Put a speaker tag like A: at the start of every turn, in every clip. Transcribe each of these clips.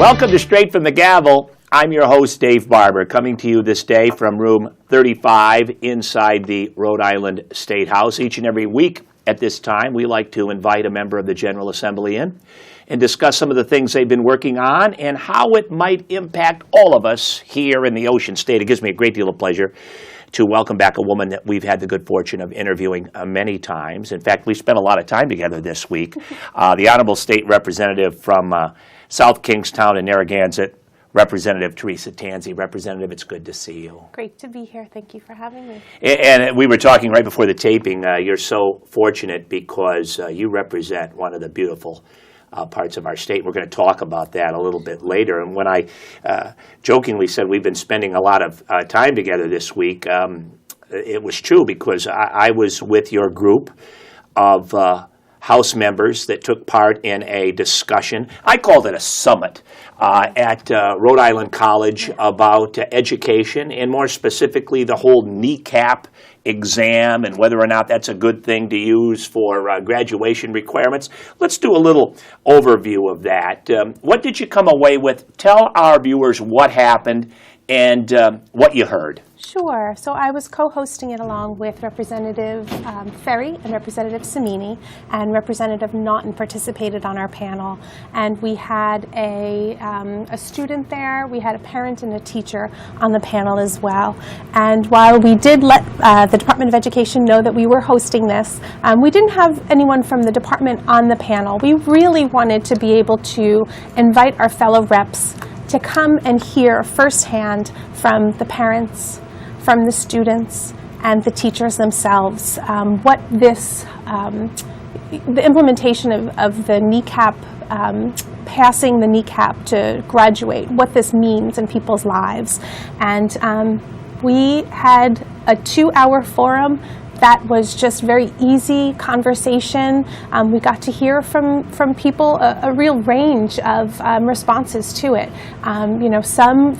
A: Welcome to Straight from the Gavel. I'm your host, Dave Barber, coming to you this day from room 35 inside the Rhode Island State House. Each and every week at this time, we like to invite a member of the General Assembly in and discuss some of the things they've been working on and how it might impact all of us here in the Ocean State. It gives me a great deal of pleasure to welcome back a woman that we've had the good fortune of interviewing many times. In fact, we spent a lot of time together this week. The Honorable State Representative from South Kingstown and Narragansett, Representative Teresa Tanzi. Representative, it's good to see you.
B: Great to be here. Thank you for having me.
A: And we were talking right before the taping. You're so fortunate because you represent one of the beautiful parts of our state. We're going to talk about that a little bit later. And when I jokingly said we've been spending a lot of time together this week, it was true because I was with your group of House members that took part in a discussion. I called it a summit at Rhode Island College about education and more specifically the whole NECAP exam and whether or not that's a good thing to use for graduation requirements. Let's do a little overview of that. What did you come away with? Tell our viewers what happened and what you heard.
B: Sure. So I was co-hosting it along with Representative Ferry and Representative Samini, and Representative Naughton participated on our panel. And we had a student there, we had a parent and a teacher on the panel as well. And while we did let the Department of Education know that we were hosting this, we didn't have anyone from the department on the panel. We really wanted to be able to invite our fellow reps to come and hear firsthand from the parents, from the students, and the teachers themselves what this, the implementation of the NECAP, passing the NECAP to graduate, what this means in people's lives. And we had a 2-hour forum that was just very easy conversation. We got to hear from people a real range of responses to it. Some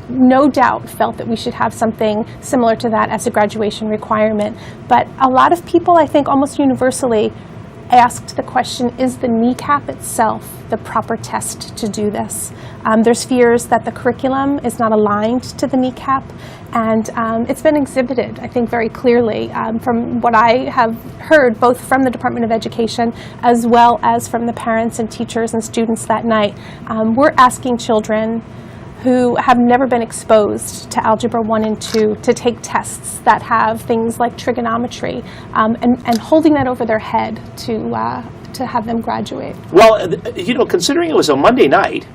B: no doubt felt that we should have something similar to that as a graduation requirement. But a lot of people, I think almost universally, asked the question, is the NECAP itself the proper test to do this? There's fears that the curriculum is not aligned to the NECAP, and it's been exhibited, I think, very clearly from what I have heard, both from the Department of Education as well as from the parents and teachers and students that night. We're asking children who have never been exposed to Algebra 1 and 2 to take tests that have things like trigonometry and holding that over their head to have them graduate.
A: Well, considering it was a Monday night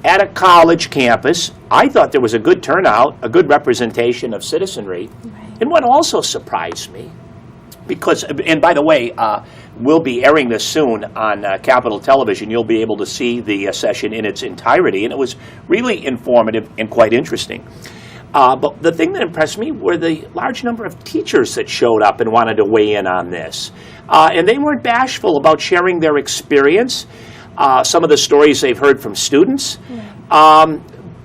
A: at a college campus, I thought there was a good turnout, a good representation of citizenry. Right. And what also surprised me, because, and by the way, we'll be airing this soon on Capitol Television. You'll be able to see the session in its entirety, and it was really informative and quite interesting. But the thing that impressed me were the large number of teachers that showed up and wanted to weigh in on this. And they weren't bashful about sharing their experience, some of the stories they've heard from students. Yeah.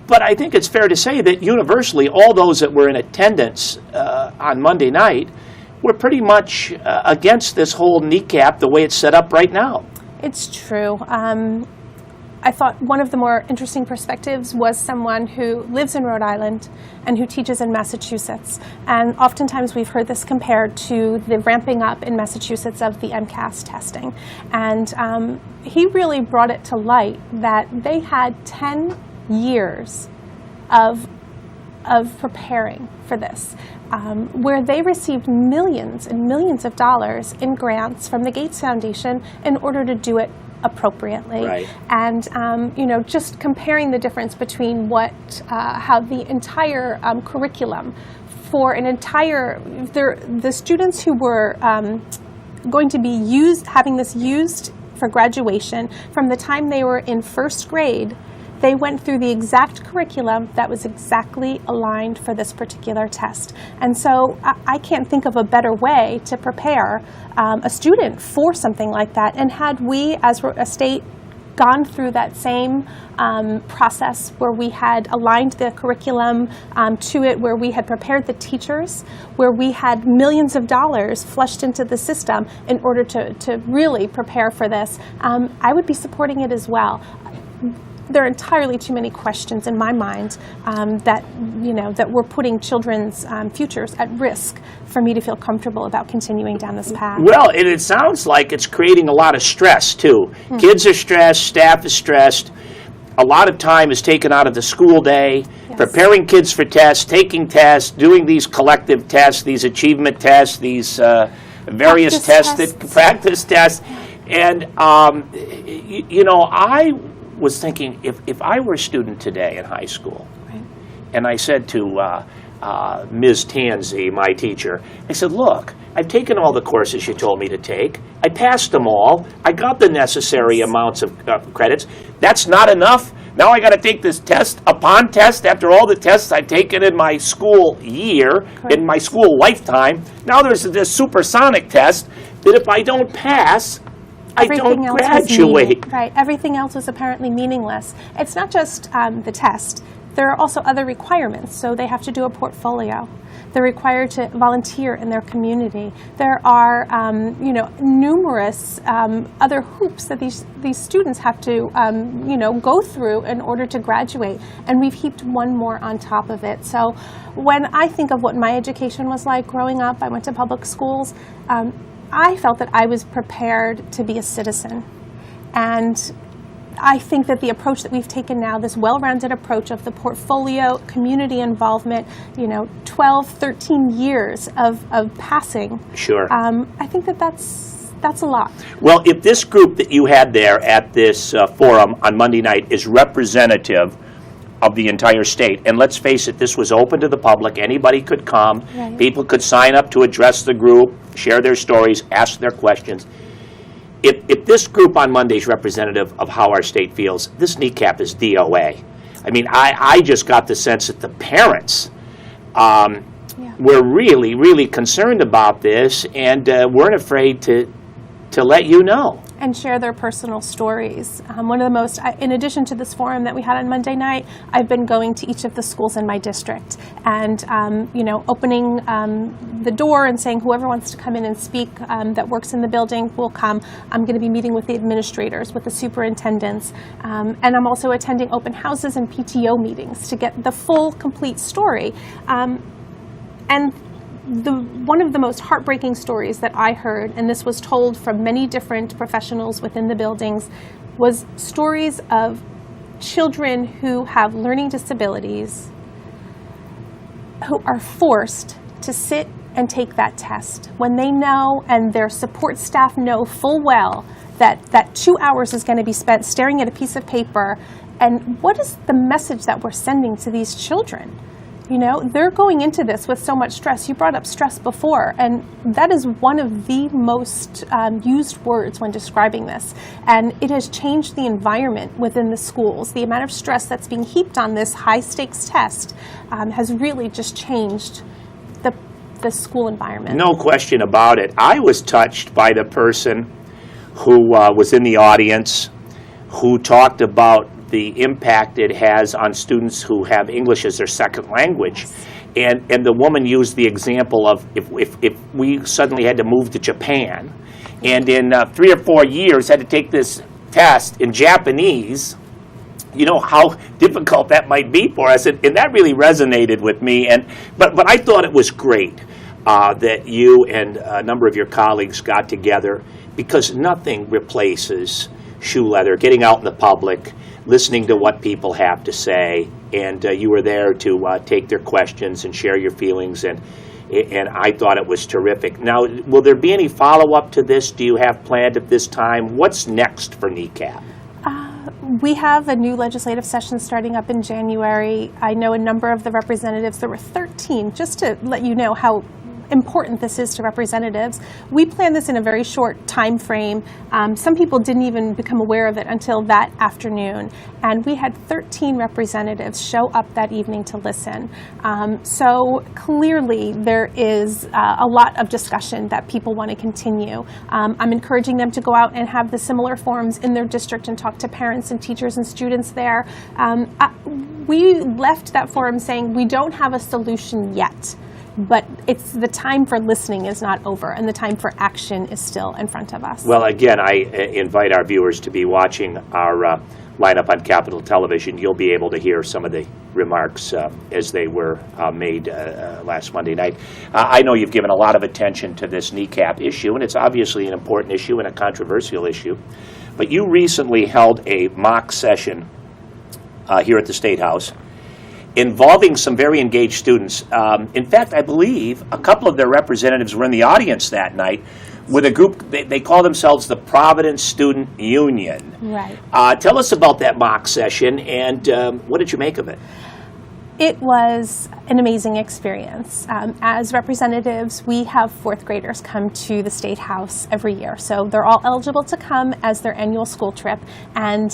A: But I think it's fair to say that universally, all those that were in attendance on Monday night were pretty much against this whole NECAP the way it's set up right now.
B: It's true. I thought one of the more interesting perspectives was someone who lives in Rhode Island and who teaches in Massachusetts. And oftentimes we've heard this compared to the ramping up in Massachusetts of the MCAS testing. And he really brought it to light that they had 10 years of preparing for this, where they received millions and millions of dollars in grants from the Gates Foundation in order to do it appropriately. Right. And just comparing the difference between how the entire curriculum for an entire, the students who were going to be having this used for graduation from the time they were in first grade. They went through the exact curriculum that was exactly aligned for this particular test. And so I can't think of a better way to prepare a student for something like that. And had we, as a state, gone through that same process where we had aligned the curriculum to it, where we had prepared the teachers, where we had millions of dollars flushed into the system in order to really prepare for this, I would be supporting it as well. there are entirely too many questions in my mind that we're putting children's futures at risk for me to feel comfortable about continuing down this path.
A: Well, and it sounds like it's creating a lot of stress, too. Kids are stressed, staff is stressed. A lot of time is taken out of the school day, preparing kids for tests, taking tests, doing these collective tests, these achievement tests, these various practice tests. And, I was thinking, if I were a student today in high school, and I said to Ms. Tanzi, my teacher, I said, look, I've taken all the courses you told me to take. I passed them all. I got the necessary amounts of credits. That's not enough. Now I got to take this test upon test after all the tests I've taken in my school year, in my school lifetime. Now there's this supersonic test that if I don't pass, I don't graduate.
B: Right. Everything else was apparently meaningless. It's not just the test. There are also other requirements. So they have to do a portfolio. They're required to volunteer in their community. There are, numerous other hoops that these students have to, go through in order to graduate. And we've heaped one more on top of it. So when I think of what my education was like growing up, I went to public schools. I felt that I was prepared to be a citizen. And I think that the approach that we've taken now, this well-rounded approach of the portfolio, community involvement, 12, 13 years of passing.
A: Sure.
B: I think that's a lot.
A: Well, if this group that you had there at this forum on Monday night is representative of the entire state, and let's face it, this was open to the public, anybody could come, people could sign up to address the group, share their stories, ask their questions. If this group on Monday is representative of how our state feels, this NECAP is DOA. I mean, I just got the sense that the parents were really, really concerned about this and weren't afraid to let you know.
B: And share their personal stories. One of the most, in addition to this forum that we had on Monday night, I've been going to each of the schools in my district and, opening the door and saying whoever wants to come in and speak that works in the building will come. I'm going to be meeting with the administrators, with the superintendents, and I'm also attending open houses and PTO meetings to get the full, complete story. And one of the most heartbreaking stories that I heard, and this was told from many different professionals within the buildings, was stories of children who have learning disabilities who are forced to sit and take that test when they know and their support staff know full well that 2 hours is going to be spent staring at a piece of paper. And what is the message that we're sending to these children? They're going into this with so much stress. You brought up stress before, and that is one of the most used words when describing this. And it has changed the environment within the schools. The amount of stress that's being heaped on this high-stakes test has really just changed the school environment.
A: No question about it. I was touched by the person who was in the audience who talked about the impact it has on students who have English as their second language. And the woman used the example of if we suddenly had to move to Japan and in 3 or 4 years had to take this test in Japanese, how difficult that might be for us. And that really resonated with me. But I thought it was great that you and a number of your colleagues got together, because nothing replaces shoe leather, getting out in the public, listening to what people have to say, and you were there to take their questions and share your feelings, and I thought it was terrific. Now, will there be any follow-up to this? Do you have planned at this time? What's next for NECAP?
B: We have a new legislative session starting up in January. I know a number of the representatives, there were 13, just to let you know how important this is to representatives. We planned this in a very short time frame. Some people didn't even become aware of it until that afternoon. And we had 13 representatives show up that evening to listen. So clearly there is a lot of discussion that people want to continue. I'm encouraging them to go out and have the similar forums in their district and talk to parents and teachers and students there. We left that forum saying we don't have a solution yet, but it's the time for listening is not over, and the time for action is still in front of us.
A: Well, again, I invite our viewers to be watching our line up on Capitol Television, you'll be able to hear some of the remarks as they were made last Monday night. I know you've given a lot of attention to this NECAP issue, and it's obviously an important issue and a controversial issue. But you recently held a mock session here at the State House involving some very engaged students. In fact, I believe a couple of their representatives were in the audience that night with a group, they call themselves the Providence Student Union.
B: Right.
A: Tell us about that mock session, and what did you make of it?
B: It was an amazing experience. As representatives, we have fourth graders come to the State House every year. So they're all eligible to come as their annual school trip. And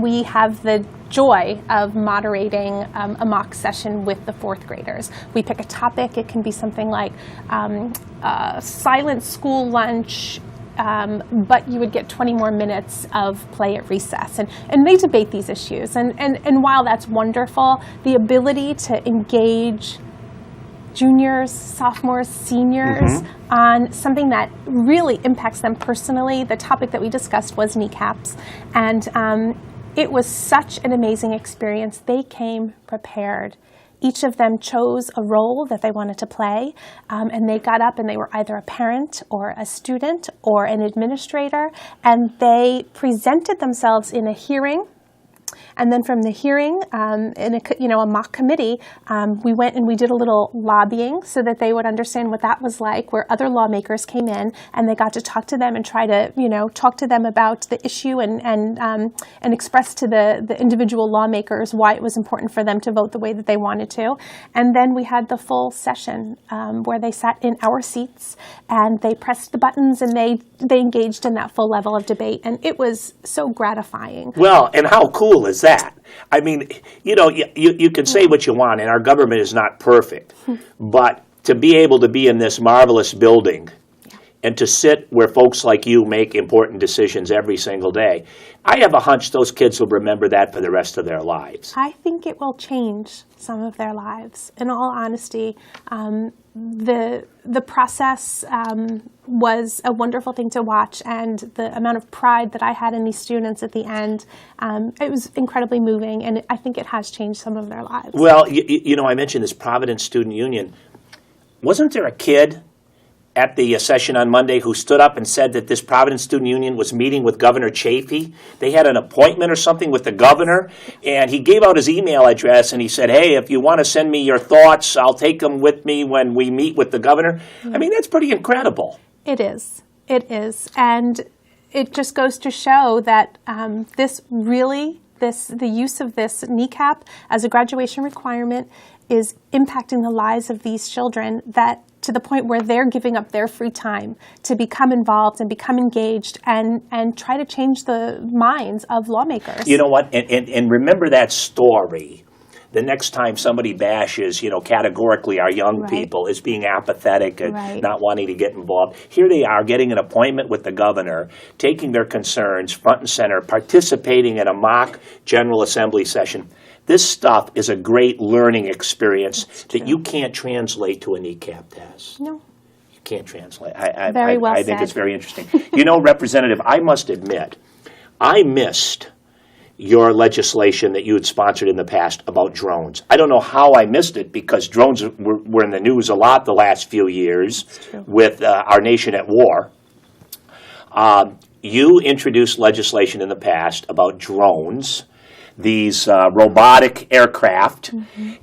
B: we have the joy of moderating a mock session with the fourth graders. We pick a topic. It can be something like silent school lunch, but you would get 20 more minutes of play at recess. And they debate these issues. And while that's wonderful, the ability to engage juniors, sophomores, seniors on something that really impacts them personally. The topic that we discussed was NECAPs. And it was such an amazing experience. They came prepared. Each of them chose a role that they wanted to play, and they got up and they were either a parent or a student or an administrator, and they presented themselves in a hearing. And then from the hearing, in a mock committee, we went and we did a little lobbying so that they would understand what that was like, where other lawmakers came in and they got to talk to them and try to, talk to them about the issue and express to the individual lawmakers why it was important for them to vote the way that they wanted to. And then we had the full session where they sat in our seats and they pressed the buttons and they engaged in that full level of debate. And it was so gratifying.
A: Well, and how cool is that? I mean, you can say what you want, and our government is not perfect, but to be able to be in this marvelous building and to sit where folks like you make important decisions every single day, I have a hunch those kids will remember that for the rest of their lives.
B: I think it will change some of their lives. In all honesty, the process was a wonderful thing to watch, and the amount of pride that I had in these students at the end, it was incredibly moving, and I think it has changed some of their lives.
A: Well, I mentioned this Providence Student Union. Wasn't there a kid at the session on Monday who stood up and said that this Providence Student Union was meeting with Governor Chafee? They had an appointment or something with the governor, and he gave out his email address, and he said, hey, if you want to send me your thoughts, I'll take them with me when we meet with the governor. I mean, that's pretty incredible.
B: It is. It is. And it just goes to show that the use of this NECAP as a graduation requirement is impacting the lives of these children, that to the point where they're giving up their free time to become involved and become engaged and try to change the minds of lawmakers.
A: You know what? And remember that story. The next time somebody bashes, categorically our young people as being apathetic and not wanting to get involved, here they are getting an appointment with the governor, taking their concerns front and center, participating in a mock General Assembly session. This stuff is a great learning experience that you can't translate to a NECAP test.
B: No.
A: You can't translate.
B: I
A: think it's very interesting. Representative, I must admit, I missed your legislation that you had sponsored in the past about drones. I don't know how I missed it, because drones were in the news a lot the last few years with our nation at war. You introduced legislation in the past about drones, these robotic aircraft,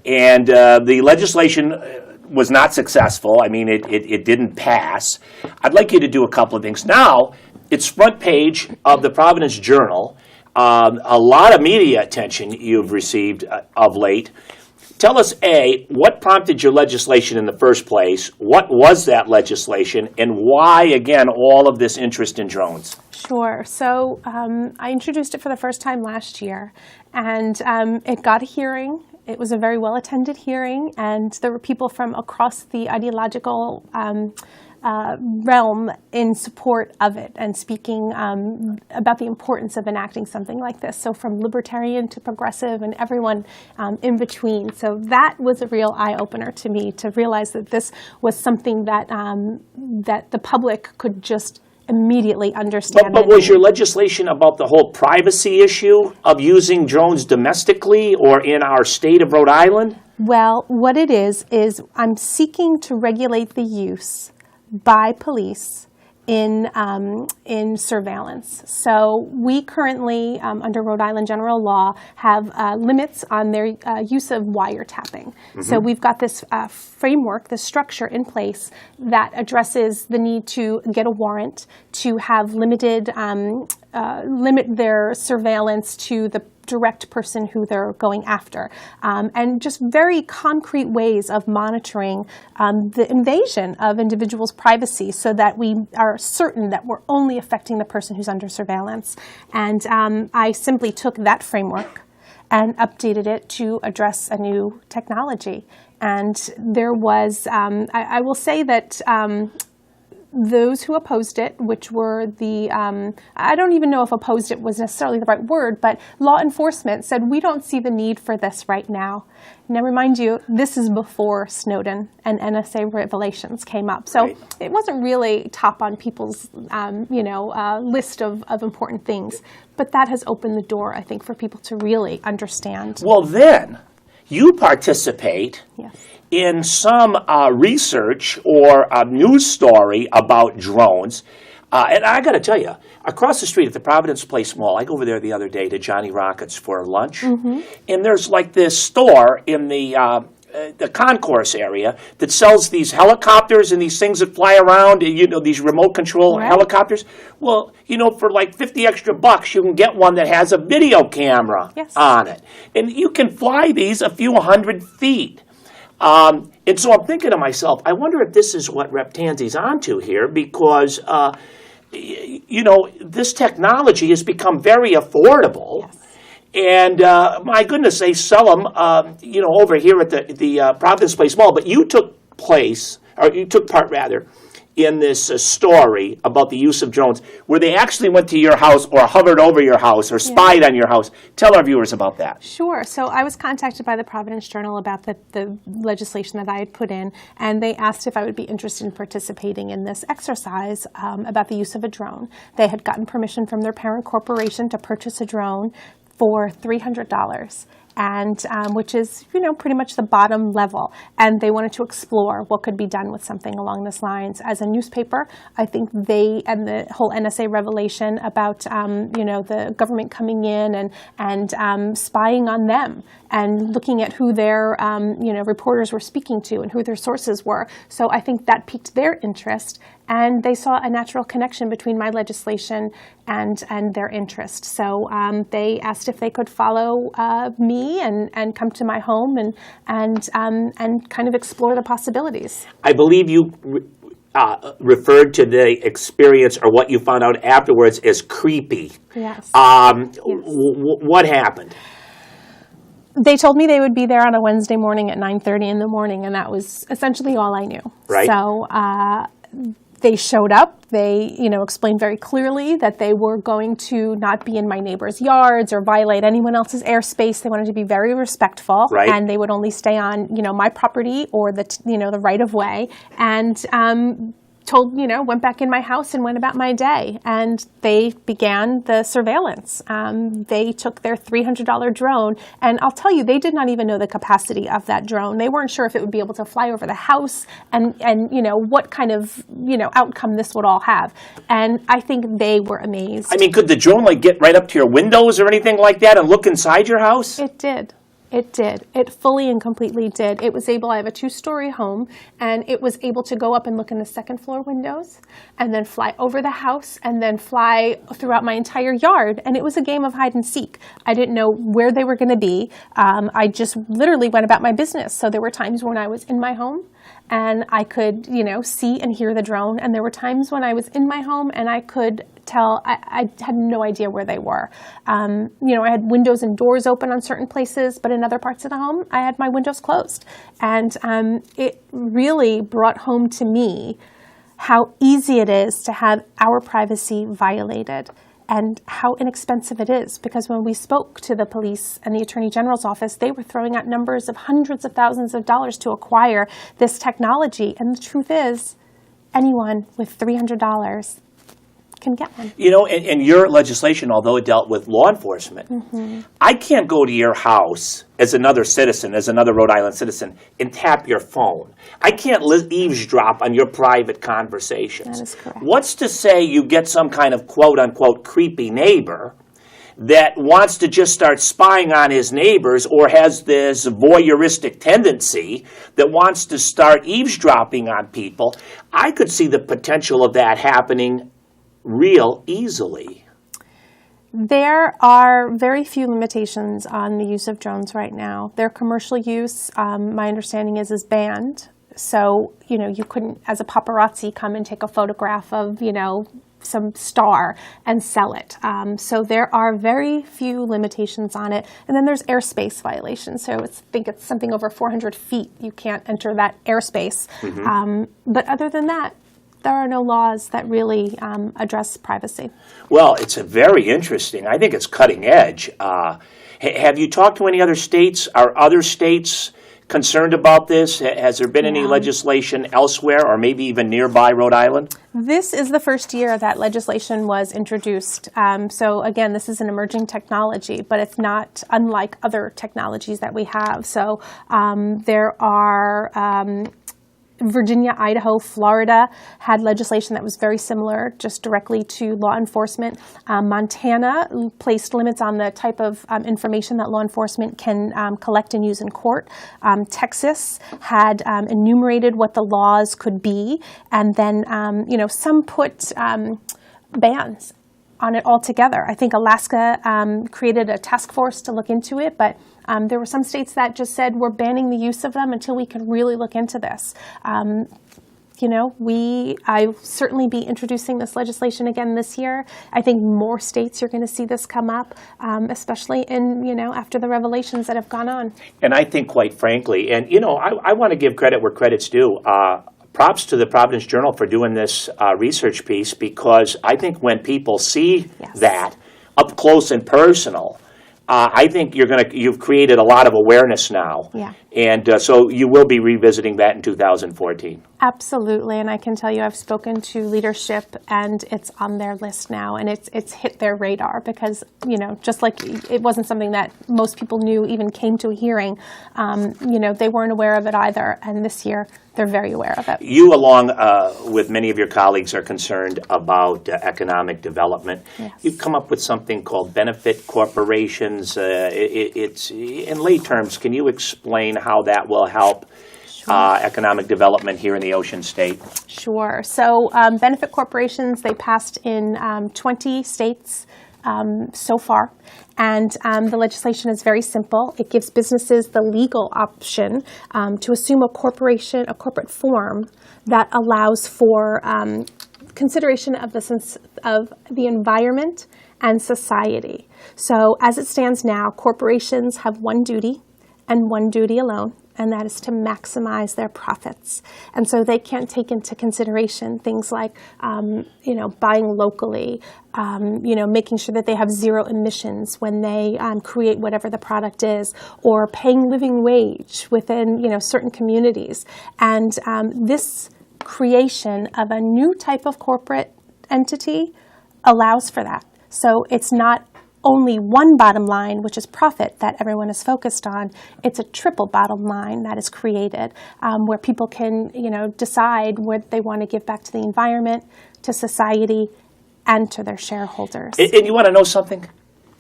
A: and the legislation was not successful. I mean, it didn't pass. I'd like you to do a couple of things. Now, it's front page of the Providence Journal. A lot of media attention you've received of late. Tell us, A, what prompted your legislation in the first place? What was that legislation? And why, again, all of this interest in drones?
B: Sure. So I introduced it for the first time last year, and it got a hearing. It was a very well-attended hearing, and there were people from across the ideological realm in support of it and speaking about the importance of enacting something like this. So from libertarian to progressive and everyone in between. So that was a real eye-opener to me, to realize that this was something that that the public could just immediately understand.
A: But was your legislation about the whole privacy issue of using drones domestically or in our state of Rhode Island?
B: Well, what it is I'm seeking to regulate the use by police in surveillance. So we currently, under Rhode Island general law, have limits on their use of wiretapping. So we've got this framework, this structure in place that addresses the need to get a warrant, to have limit their surveillance to the direct person who they're going after, and just very concrete ways of monitoring the invasion of individuals' privacy so that we are certain that we're only affecting the person who's under surveillance. And I simply took that framework and updated it to address a new technology. And there was, I will say that those who opposed it, which were the, I don't even know if opposed it was necessarily the right word, but law enforcement said, we don't see the need for this right now. Now, remind you, this is before Snowden and NSA revelations came up. So
A: right.
B: It wasn't really top on people's, list of important things. But that has opened the door, I think, for people to really understand.
A: Well, then, you participate
B: Yes.
A: in some research or a news story about drones. And I got to tell you, across the street at the Providence Place Mall, I go over there the other day to Johnny Rockets for lunch, and there's like this store in the concourse area that sells these helicopters and these things that fly around, these remote control
B: Right.
A: helicopters. Well, for like $50 extra, you can get one that has a video camera
B: Yes.
A: on it. And you can fly these a few hundred feet. And so I'm thinking to myself, I wonder if this is what Rep. Tanzi's onto here, because, this technology has become very affordable.
B: Yes.
A: And my goodness, they sell them, over here at the Providence Place Mall. But you took part in this story about the use of drones, where they actually went to your house or hovered over your house or spied on your house. Tell our viewers about that.
B: Sure. So I was contacted by the Providence Journal about the legislation that I had put in, and they asked if I would be interested in participating in this exercise about the use of a drone. They had gotten permission from their parent corporation to purchase a drone for $300. And which is, pretty much the bottom level. And they wanted to explore what could be done with something along this lines. As a newspaper, I think and the whole NSA revelation about, the government coming in and spying on them and looking at who their, reporters were speaking to and who their sources were. So I think that piqued their interest. And they saw a natural connection between my legislation and their interest. So they asked if they could follow me and come to my home and kind of explore the possibilities.
A: I believe you referred to the experience or what you found out afterwards as creepy.
B: Yes.
A: What happened?
B: They told me they would be there on a Wednesday morning at 9:30 in the morning, and that was essentially all I knew.
A: Right.
B: So they showed up. They, explained very clearly that they were going to not be in my neighbors' yards or violate anyone else's airspace. They wanted to be very respectful,
A: right.
B: And they would only stay on, my property or the right of way. And went back in my house and went about my day. And they began the surveillance. They took their $300 drone, and I'll tell you, they did not even know the capacity of that drone. They weren't sure if it would be able to fly over the house and what kind of, outcome this would all have. And I think they were amazed.
A: I mean, could the drone get right up to your windows or anything like that and look inside your house?
B: It did. It did. It fully and completely did. It was able, I have a 2-story home, and it was able to go up and look in the second floor windows and then fly over the house and then fly throughout my entire yard. And it was a game of hide and seek. I didn't know where they were going to be. I just literally went about my business. So there were times when I was in my home and I could, see and hear the drone. And there were times when I was in my home and I could tell, I had no idea where they were. I had windows and doors open on certain places, but in other parts of the home, I had my windows closed. And it really brought home to me how easy it is to have our privacy violated and how inexpensive it is. Because when we spoke to the police and the Attorney General's office, they were throwing out numbers of hundreds of thousands of dollars to acquire this technology. And the truth is, anyone with $300 can get one.
A: You know, and your legislation, although it dealt with law enforcement, I can't go to your house as another citizen, as another Rhode Island citizen, and tap your phone. I can't eavesdrop on your private conversations.
B: That is correct.
A: What's to say you get some kind of quote-unquote creepy neighbor that wants to just start spying on his neighbors or has this voyeuristic tendency that wants to start eavesdropping on people? I could see the potential of that happening real easily.
B: There are very few limitations on the use of drones right now. Their commercial use, my understanding is banned. So, you know, you couldn't, as a paparazzi, come and take a photograph of, you know, some star and sell it. So there are very few limitations on it. And then there's airspace violations. So I think it's something over 400 feet. You can't enter that airspace. But other than that, there are no laws that really address privacy.
A: Well, it's a very interesting. I think it's cutting edge. Have you talked to any other states? Are other states concerned about this? Has there been any legislation elsewhere or maybe even nearby Rhode Island?
B: This is the first year that legislation was introduced. So again, this is an emerging technology, but it's not unlike other technologies that we have. So there are Virginia, Idaho, Florida had legislation that was very similar, just directly to law enforcement. Montana placed limits on the type of information that law enforcement can collect and use in court. Texas had enumerated what the laws could be, and then you know, some put bans on it altogether. I think Alaska created a task force to look into it, but there were some states that just said we're banning the use of them until we can really look into this. You know, I'll certainly be introducing this legislation again this year. I think more states are going to see this come up, especially in, you know, after the revelations that have gone on.
A: And I think, quite frankly, and, you know, I want to give credit where credit's due. Props to the Providence Journal for doing this research piece, because I think when people see that up close and personal, I think you've created a lot of awareness now.
B: Yeah.
A: And so you will be revisiting that in 2014.
B: Absolutely, and I can tell you I've spoken to leadership, and it's on their list now, and it's hit their radar because, you know, just like it wasn't something that most people knew even came to a hearing, you know, they weren't aware of it either, and this year they're very aware of it. You,
A: along with many of your colleagues, are concerned about economic development.
B: Yes.
A: You've come up with something called benefit corporations. It's in lay terms, can you explain how that will help economic development here in the Ocean State?
B: Sure. So benefit corporations, they passed in 20 states so far. And the legislation is very simple. It gives businesses the legal option to assume a corporate form that allows for consideration of the environment and society. So as it stands now, corporations have one duty and one duty alone, and that is to maximize their profits. And so they can't take into consideration things like, you know, buying locally, you know, making sure that they have zero emissions when they create whatever the product is, or paying living wage within, you know, certain communities. And this creation of a new type of corporate entity allows for that. So it's not only one bottom line, which is profit, that everyone is focused on. It's a triple bottom line that is created, where people can, you know, decide what they want to give back to the environment, to society, and to their shareholders.
A: And you want to know something?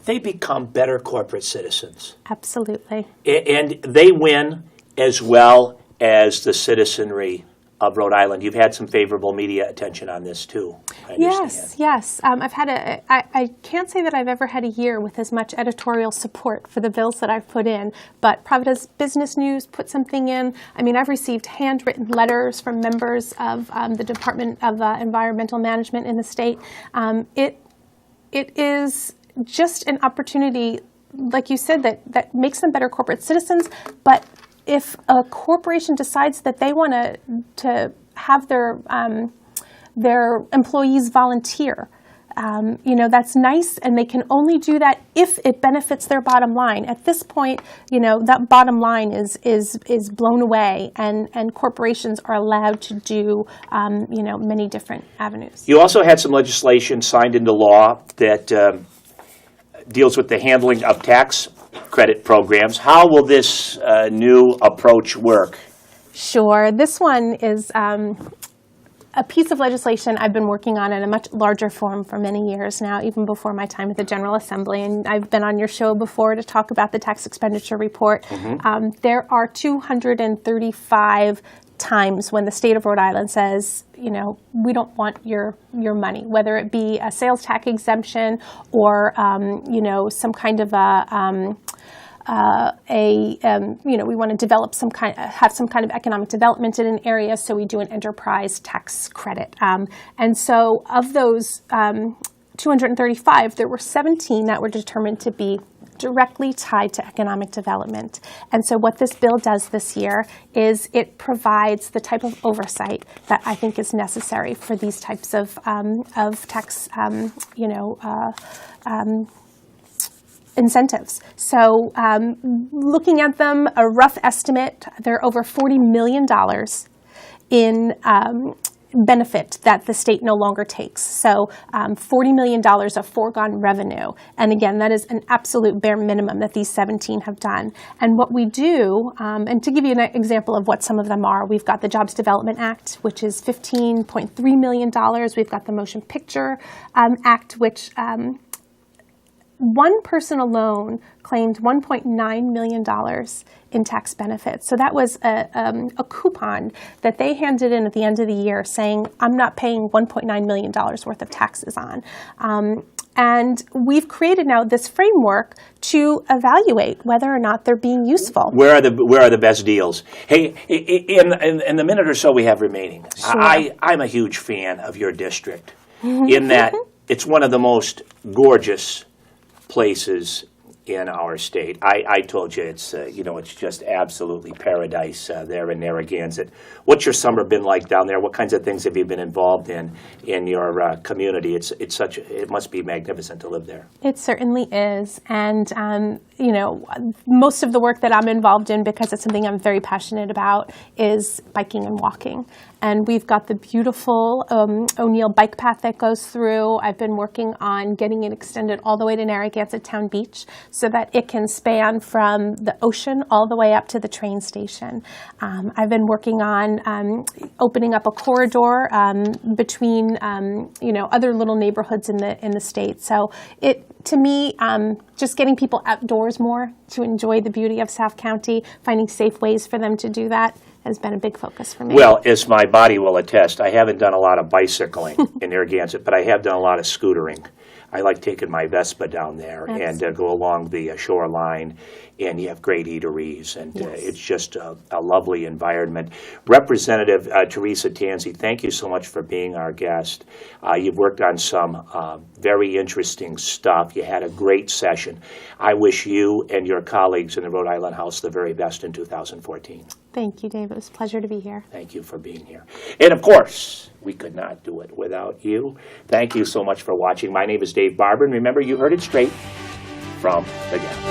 A: They become better corporate citizens.
B: Absolutely.
A: And they win as well as the citizenry of Rhode Island. You've had some favorable media attention on this too.
B: Yes. I've had I can't say that I've ever had a year with as much editorial support for the bills that I've put in, but Providence Business News put something in. I mean, I've received handwritten letters from members of the Department of Environmental Management in the state. It is just an opportunity, like you said, that makes them better corporate citizens, but if a corporation decides that they want to have their employees volunteer, that's nice, and they can only do that if it benefits their bottom line. At this point, that bottom line is blown away, and corporations are allowed to do, many different avenues.
A: You also had some legislation signed into law that deals with the handling of tax credit programs. How will this new approach work?
B: Sure. This one is a piece of legislation I've been working on in a much larger form for many years now, even before my time at the General Assembly. And I've been on your show before to talk about the tax expenditure report. There are 235 times when the state of Rhode Island says, we don't want your money, whether it be a sales tax exemption or, some kind of we want to develop have some kind of economic development in an area, so we do an enterprise tax credit. And so of those 235, there were 17 that were determined to be directly tied to economic development. And so what this bill does this year is it provides the type of oversight that I think is necessary for these types of tax, incentives. So looking at them, a rough estimate, there are over $40 million in benefit that the state no longer takes. So $40 million of foregone revenue. And again, that is an absolute bare minimum that these 17 have done. And what we do, and to give you an example of what some of them are, we've got the Jobs Development Act, which is $15.3 million. We've got the Motion Picture Act, which one person alone claimed $1.9 million in tax benefits. So that was a coupon that they handed in at the end of the year saying, I'm not paying $1.9 million worth of taxes on. And we've created now this framework to evaluate whether or not they're being useful.
A: Where are the best deals? Hey, in the minute or so we have remaining,
B: sure.
A: I'm a huge fan of your district in that it's one of the most gorgeous places in our state. I told you it's it's just absolutely paradise there in Narragansett. What's your summer been like down there? What kinds of things have you been involved in your community? It must be magnificent to live there.
B: It certainly is, and most of the work that I'm involved in, because it's something I'm very passionate about, is biking and walking. And we've got the beautiful O'Neill bike path that goes through. I've been working on getting it extended all the way to Narragansett Town Beach so that it can span from the ocean all the way up to the train station. I've been working on opening up a corridor between other little neighborhoods in the state. So to me, just getting people outdoors more to enjoy the beauty of South County, finding safe ways for them to do that, has been a big focus for me.
A: Well, as my body will attest, I haven't done a lot of bicycling in Narragansett, but I have done a lot of scootering. I like taking my Vespa down there and go along the shoreline, and you have great eateries, and it's just a lovely environment. Representative Teresa Tanzi, thank you so much for being our guest. You've worked on some very interesting stuff. You had a great session. I wish you and your colleagues in the Rhode Island House the very best in 2014.
B: Thank you, Dave. It was a pleasure to be here.
A: Thank you for being here. And of course, we could not do it without you. Thank you so much for watching. My name is Dave Barber, and remember, you heard it straight from the Gavel.